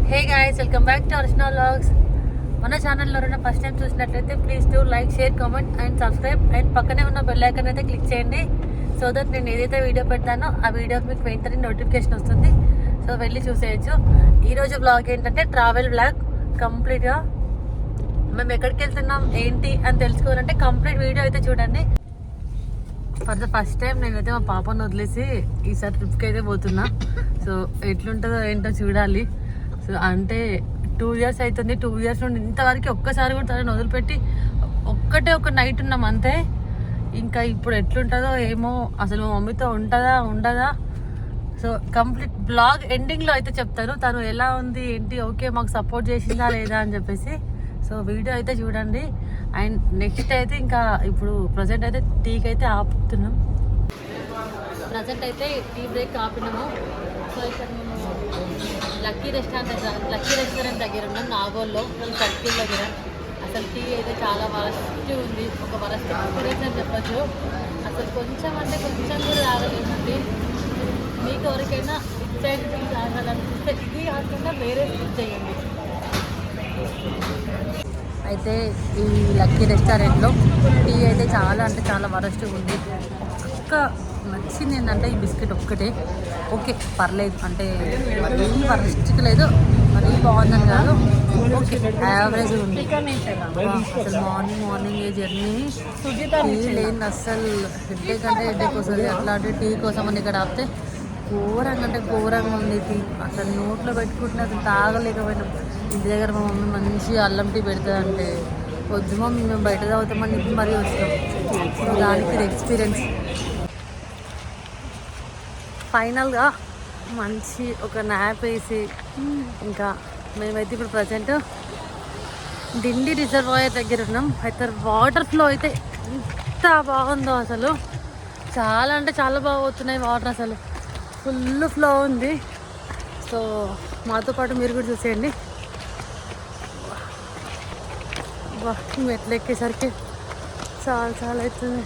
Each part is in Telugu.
Hey guys, welcome back to Archana vlogs. మన ఛానల్లో ఎవరైనా ఫస్ట్ టైం చూసినట్లయితే please do like, share, comment and subscribe. And పక్కనే ఉన్న బెల్ ఐకాన్ అయితే క్లిక్ చేయండి. సో దట్ నేను ఏదైతే వీడియో పెడతానో ఆ వీడియో మీకు వెంటనే నోటిఫికేషన్ వస్తుంది. సో వెళ్ళి చూసేయచ్చు. ఈరోజు బ్లాగ్ ఏంటంటే ట్రావెల్ బ్లాగ్. కంప్లీట్గా మేము ఎక్కడికి వెళ్తున్నాం ఏంటి అని తెలుసుకోవాలంటే కంప్లీట్ వీడియో అయితే చూడండి. ఫర్ ద ఫస్ట్ టైం నేనైతే మా పాపను వదిలేసి ఈసారి ట్రిప్కి అయితే పోతున్నా. సో ఎట్లుంటుందో ఏంటో చూడాలి. సో అంటే 2 years అవుతుంది. 2 years నుండి ఇంతవరకు ఒక్కసారి కూడా తనని వదిలిపెట్టి ఒక నైట్ ఉన్నాం అంతే. ఇంకా ఇప్పుడు ఎట్లుంటుందో ఏమో, అసలు మా మమ్మీతో ఉండదా. సో కంప్లీట్ బ్లాగ్ ఎండింగ్లో అయితే చెప్తాను తను ఎలా ఉంది ఏంటి, ఓకే మాకు సపోర్ట్ చేసిందా లేదా అని చెప్పేసి. సో వీడియో అయితే చూడండి. అండ్ నెక్స్ట్ అయితే ఇంకా ఇప్పుడు ప్రజెంట్ అయితే టీకి అయితే ఆపుతున్నాం. ప్రజెంట్ అయితే టీ బ్రేక్ ఆపినాము. సో ఇక్కడ మేము లక్కీ రెస్టారెంట్ దగ్గర ఉన్నాం, నాగోల్లో సర్కిల్ దగ్గర. అసలు టీ అయితే చాలా వరస్ట్ ఉంది, ఒక వరస్ట్ ఎక్స్పీరియన్స్ అని చెప్పచ్చు. అసలు కొంచెం అంటే కొంచెం కూడా తాగలేమండి. మీకు ఎవరికైనా ఇటు టీ తాగాలనిపిస్తే ఇది కాకుండా వేరే స్కిప్ చేయండి. అయితే ఈ లక్కీ రెస్టారెంట్లో టీ అయితే చాలా అంటే చాలా వరస్ట్గా ఉంది. ఒక్క నచ్చింది ఏంటంటే ఈ బిస్కెట్ ఒక్కటే. ఓకే పర్లేదు, అంటే మరీ వరస్ట్గా లేదు, మరీ బాగుందని కాదు, ఓకే యావరేజ్ ఉంది. అసలు మార్నింగ్ ఏ జర్నీ టీ లేని అస్సలు హెడ్ఏక్ అంటే హెడ్ఏక్ వస్తుంది. అట్లాంటి టీ కోసం అని ఇక్కడ ఆపితే ఘోరంగా అంటే ఘోరంగా ఉంది టీ. అసలు నోట్లో పెట్టుకుంటే అసలు తాగలేకపోయినాం. ఇంటి దగ్గర మా మమ్మీ మంచి అల్లం టీ పెడతాదంటే వద్దు మమ్మీ మేము బయట తాగుతామని ఇప్పుడు మరీ వస్తాం. సో దానికి ఇది ఎక్స్పీరియన్స్. ఫైనల్గా మంచి ఒక న్యాప్ వేసి ఇంకా మేమైతే ఇప్పుడు ప్రజెంట్ డిండి రిజర్వాయర్ దగ్గర ఉన్నాం. అయితే వాటర్ ఫ్లో అయితే ఎంత బాగుందో, అసలు చాలా అంటే చాలా బాగా పోతున్నాయి వాటర్, అసలు ఫుల్ ఫ్లో ఉంది. సో మాతో పాటు మీరు కూడా చూసేయండి. మెట్లు ఎక్కేసరికి చాలా అవుతుంది.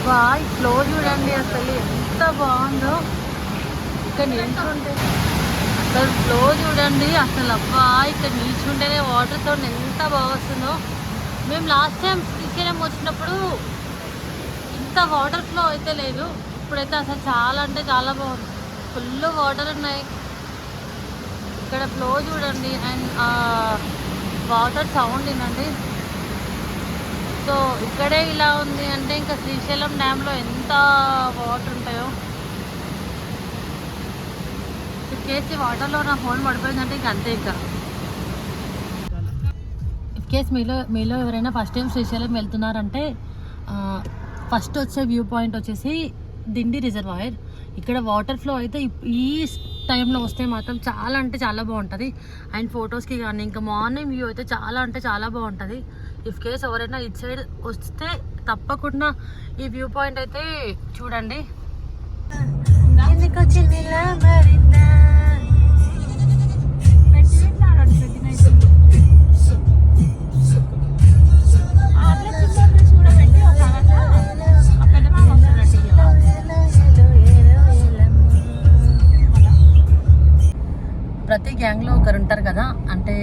ఈ ఫ్లో చూడండి అసలు ఎంత బాగుందో. ఇక్కడ నిల్చుంటే అసలు ఫ్లో చూడండి, అసలు అబ్బా ఇక్కడ నిల్చుంటేనే వాటర్తో ఎంత బాగా వస్తుందో. మేము లాస్ట్ టైం శ్రీశైలం వచ్చినప్పుడు ఇంత వాటర్ ఫ్లో అయితే లేదు, ఇప్పుడైతే అసలు చాలా అంటే చాలా బాగుంది. ఫుల్ వాటర్ ఉన్నాయి. ఇక్కడ ఫ్లో చూడండి అండ్ వాటర్ సౌండ్ వినండి. సో ఇక్కడే ఇలా ఉంది అంటే ఇంకా శ్రీశైలం డ్యామ్లో ఎంత వాటర్ ఉంటాయో. కేసు వాటర్లో నా ఫోన్ పడిపోయిందంటే ఇంక అంతే. ఇంకా ఇఫ్ కేస్ మీలో ఎవరైనా ఫస్ట్ టైం శ్రీశైలం వెళ్తున్నారంటే ఫస్ట్ వచ్చే వ్యూ పాయింట్ వచ్చేసి డిండి రిజర్వాయర్. ఇక్కడ వాటర్ ఫ్లో అయితే ఈ టైంలో వస్తే మాత్రం చాలా అంటే చాలా బాగుంటుంది. అండ్ ఫొటోస్కి కానీ ఇంకా మార్నింగ్ వ్యూ అయితే చాలా అంటే చాలా బాగుంటుంది. ఇఫ్ కేస్ ఎవరైనా ఇటు సైడ్ వస్తే తప్పకుండా ఈ వ్యూ పాయింట్ అయితే చూడండి. ప్రతి గ్యాంగ్లో ఒకరు ఉంటారు కదా, అంటే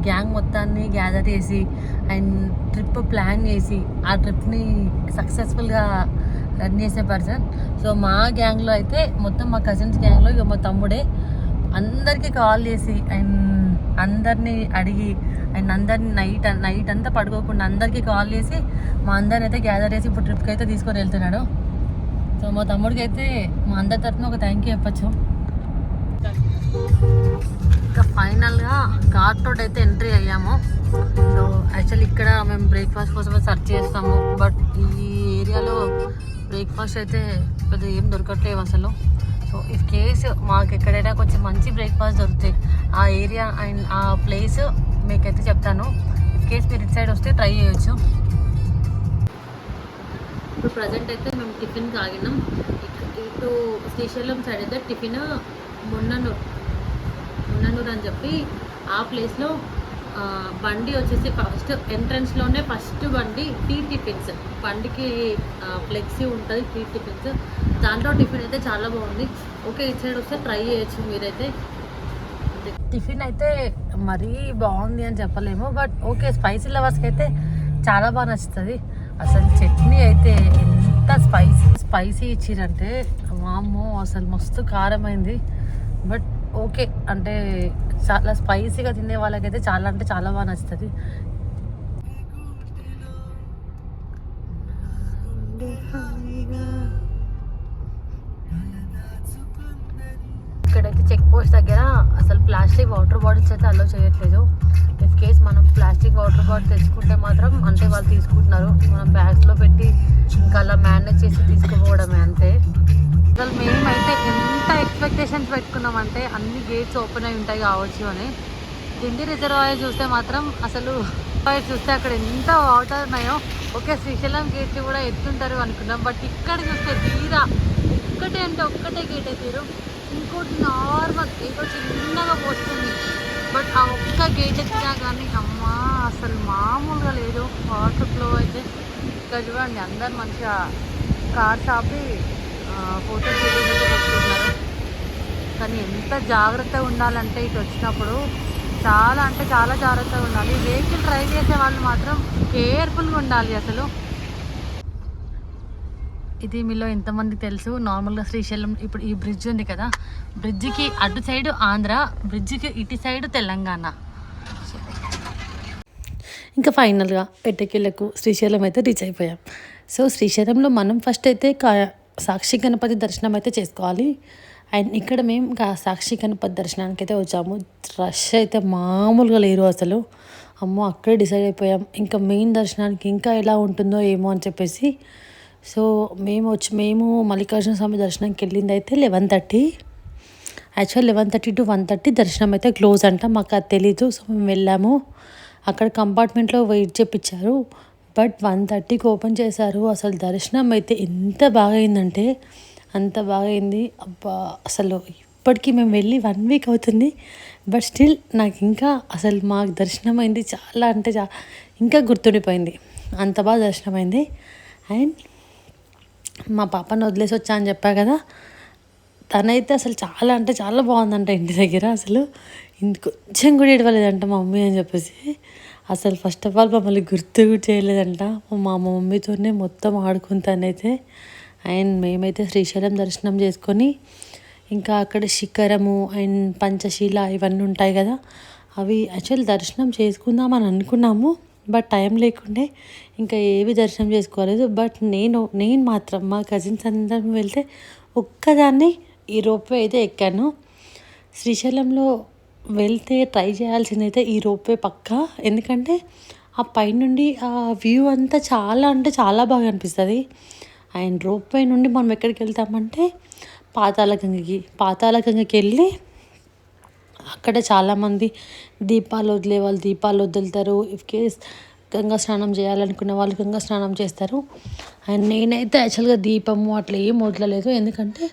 గ్యాంగ్ మొత్తాన్ని గ్యాదర్ చేసి అండ్ ట్రిప్ ప్లాన్ చేసి ఆ ట్రిప్ని సక్సెస్ఫుల్గా రన్ చేసే పర్సన్. సో మా గ్యాంగ్లో అయితే మొత్తం మా కజిన్స్ గ్యాంగ్లో ఇక మా తమ్ముడే అందరికీ కాల్ చేసి అండ్ అందరినీ అడిగి అండ్ అందరినీ నైట్ అంతా పడుకోకుండా అందరికీ కాల్ చేసి మా అందరిని అయితే గ్యాదర్ చేసి ఇప్పుడు ట్రిప్కి అయితే తీసుకొని వెళ్తున్నాడు. సో మా తమ్ముడికి అయితే మా అందరి తరఫున ఒక థ్యాంక్ యూ చెప్పచ్చు. ఇంకా ఫైనల్గా ఘాట్ రోడ్ అయితే ఎంట్రీ అయ్యాము. సో యాక్చువల్లీ ఇక్కడ మేము బ్రేక్ఫాస్ట్ కోసమే సర్చ్ చేస్తాము, బట్ ఈ ఏరియాలో బ్రేక్ఫాస్ట్ అయితే పెద్ద ఏం దొరకట్లేవు అసలు. సో ఇఫ్ కేస్ మాకు ఎక్కడైనా కొంచెం మంచి బ్రేక్ఫాస్ట్ దొరుకుతాయి ఆ ఏరియా అండ్ ఆ ప్లేస్ మీకైతే చెప్తాను. ఇఫ్ కేస్ మీరు ఇటు సైడ్ వస్తే ట్రై చేయొచ్చు. ఇప్పుడు ప్రజెంట్ అయితే మేము టిఫిన్కి ఆగినాం. ఇటు శ్రీశైలం సైడ్ అయితే టిఫిన్ మున్ననూరు అని చెప్పి ఆ ప్లేస్లో బండి వచ్చేసి ఫస్ట్ ఎంట్రన్స్లోనే ఫస్ట్ బండి టీ టిఫిన్స్, బండికి ఫ్లెక్సీ ఉంటుంది టీ టిఫిన్స్. దాంట్లో టిఫిన్ అయితే చాలా బాగుంది. ఓకే ఇటు సైడ్ వస్తే ట్రై చేయొచ్చు మీరైతే. టిఫిన్ అయితే మరీ బాగుంది అని చెప్పలేము, బట్ ఓకే స్పైసీ లవర్స్కి అయితే చాలా బాగా నచ్చుతుంది. అసలు చట్నీ అయితే ఎంత స్పైసీ ఇచ్చిరంటే వామ్మో అసలు మస్తు కారమైంది. బట్ ఓకే అంటే చాలా స్పైసీగా తినే వాళ్ళకైతే చాలా అంటే చాలా బాగా నచ్చుతుంది. ఇక్కడైతే చెక్ పోస్ట్ దగ్గర అసలు ప్లాస్టిక్ వాటర్ బాటిల్స్ అయితే అలో చేయట్లేదు. ఇఫ్ కేస్ మనం ప్లాస్టిక్ వాటర్ బాటిల్ తెచ్చుకుంటే మాత్రం అంటే వాళ్ళు తీసుకుంటున్నారు, మనం బ్యాగ్స్లో పెట్టి ఇంకా అలా మేనేజ్ చేసి తీసుకుపోవడమే అంతే. అసలు మేమైతే ఎంత ఎక్స్పెక్టేషన్స్ పెట్టుకున్నామంటే అన్ని గేట్స్ ఓపెన్ అయి ఉంటాయి కావచ్చు అని. దిండి రిజర్వాయర్ చూస్తే మాత్రం అసలు చూస్తే అక్కడ ఎంత వాటర్ ఉన్నాయో, ఓకే శ్రీశైలం గేట్స్ కూడా ఎత్తుంటారు అనుకున్నాం, బట్ ఇక్కడ చూస్తే తీరా ఒక్కటే అంటే ఒక్కటే గేట్ ఎత్తారు, ఇంకోటి నార్మల్ ఏదో చిన్నగా పోస్తుంది. బట్ ఆ ఒక్క గేట్ ఎత్తినా కానీ అమ్మా అసలు మామూలుగా లేదు వాటర్ ఫ్లో అయితే. ఇక్కడ చూడండి అందరు మంచిగా కార్స్ ఆపి ఫోటోస్ పెట్టుకుంటున్నారు. కానీ ఎంత జాగ్రత్తగా ఉండాలంటే ఇటు వచ్చినప్పుడు చాలా అంటే చాలా జాగ్రత్తగా ఉండాలి. వెహికల్ డ్రైవ్ చేసే వాళ్ళు మాత్రం కేర్ఫుల్గా ఉండాలి అసలు. ఇది మీలో ఎంతమందికి తెలుసు, నార్మల్గా శ్రీశైలం ఇప్పుడు ఈ బ్రిడ్జ్ ఉంది కదా, బ్రిడ్జికి అటు సైడు ఆంధ్ర, బ్రిడ్జికి ఇటు సైడు తెలంగాణ. ఇంకా ఫైనల్గా ఎట్టకేలకు శ్రీశైలం అయితే రీచ్ అయిపోయాం. సో శ్రీశైలంలో మనం ఫస్ట్ అయితే సాక్షి గణపతి దర్శనం అయితే చేసుకోవాలి. అండ్ ఇక్కడ మేము సాక్షి గణపతి దర్శనానికి అయితే వచ్చాము. రష్ అయితే మామూలుగా లేరు అసలు. అమ్మో అక్కడే డిసైడ్ అయిపోయాం ఇంకా మెయిన్ దర్శనానికి ఇంకా ఎలా ఉంటుందో ఏమో అని చెప్పేసి. సో మేము మల్లికార్జున స్వామి దర్శనానికి వెళ్ళింది అయితే 11:30. యాక్చువల్ 11:30 to 1:30 దర్శనం అయితే క్లోజ్ అంట, మాకు అది తెలీదు. సో మేము వెళ్ళాము, అక్కడ కంపార్ట్మెంట్లో వెయిట్ చేయించారు. బట్ 1:30కి ఓపెన్ చేశారు. అసలు దర్శనం అయితే ఎంత బాగా అయిందంటే అంత బాగా అయింది. అబ్బా అసలు ఇప్పటికీ మేము వెళ్ళి 1 వీక్ అవుతుంది, బట్ స్టిల్ నాకు ఇంకా అసలు మాకు దర్శనం అయింది చాలా అంటే ఇంకా గుర్తుండిపోయింది, అంత బాగా దర్శనం అయింది. అండ్ మా పాపను వదిలేసి వచ్చా అని చెప్పా కదా, తనైతే అసలు చాలా అంటే చాలా బాగుందంట ఇంటి దగ్గర. అసలు కొంచెం కూడా ఏడవలేదంట మా మమ్మీ అని చెప్పేసి. అసలు ఫస్ట్ ఆఫ్ ఆల్ మమ్మల్ని గుర్తు కూడా చేయలేదంట. మా మమ్మీతోనే మొత్తం ఆడుకుంటానైతే. అండ్ మేమైతే శ్రీశైలం దర్శనం చేసుకొని ఇంకా అక్కడ శిఖరము అండ్ పంచశీల ఇవన్నీ ఉంటాయి కదా, అవి యాక్చువల్ దర్శనం చేసుకుందామని అనుకున్నాము, బట్ టైం లేకుండే ఇంకా ఏవి దర్శనం చేసుకోలేదు. బట్ నేను మాత్రం మా కజిన్స్ అందరం వెళ్తే ఒక్కదాన్ని ఈ రోప్వే అయితే ఎక్కాను. శ్రీశైలంలో వెళ్తే ట్రై చేయాల్సిందైతే ఈ రోప్వే పక్కా, ఎందుకంటే ఆ పైనుండి ఆ వ్యూ అంతా చాలా అంటే చాలా బాగా అనిపిస్తుంది. అండ్ రోప్వే నుండి మనం ఎక్కడికి వెళ్తామంటే పాతాళగంగకి వెళ్ళి అక్కడ చాలామంది దీపాలు వదిలే వాళ్ళు దీపాలు వదులుతారు. ఇఫ్ కేస్ గంగా స్నానం చేయాలనుకున్న వాళ్ళు గంగా స్నానం చేస్తారు. అండ్ నేనైతే యాక్చువల్గా దీపము అట్లా ఏం వదలలేదు, ఎందుకంటే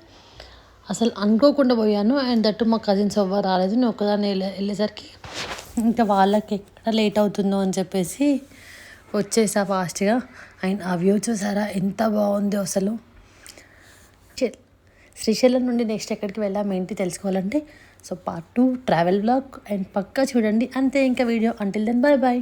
అసలు అనుకోకుండా పోయాను. అండ్ దట్టు మా కజిన్స్ ఎవ్వరు రాలేదు, నేను ఒక్కదాన్ని వెళ్ళేసరికి ఇంకా వాళ్ళకి ఎక్కడ లేట్ అవుతుందో అని చెప్పేసి వచ్చేసా ఫాస్ట్గా. అండ్ ఆ వ్యూ చూసారా ఎంత బాగుందో అసలు. శ్రీశైలం నుండి నెక్స్ట్ ఎక్కడికి వెళ్ళాం ఏంటి తెలుసుకోవాలంటే so part 2 travel blog and పక్కా చూడండి. అంతే ఇంకా video. Until then bye bye.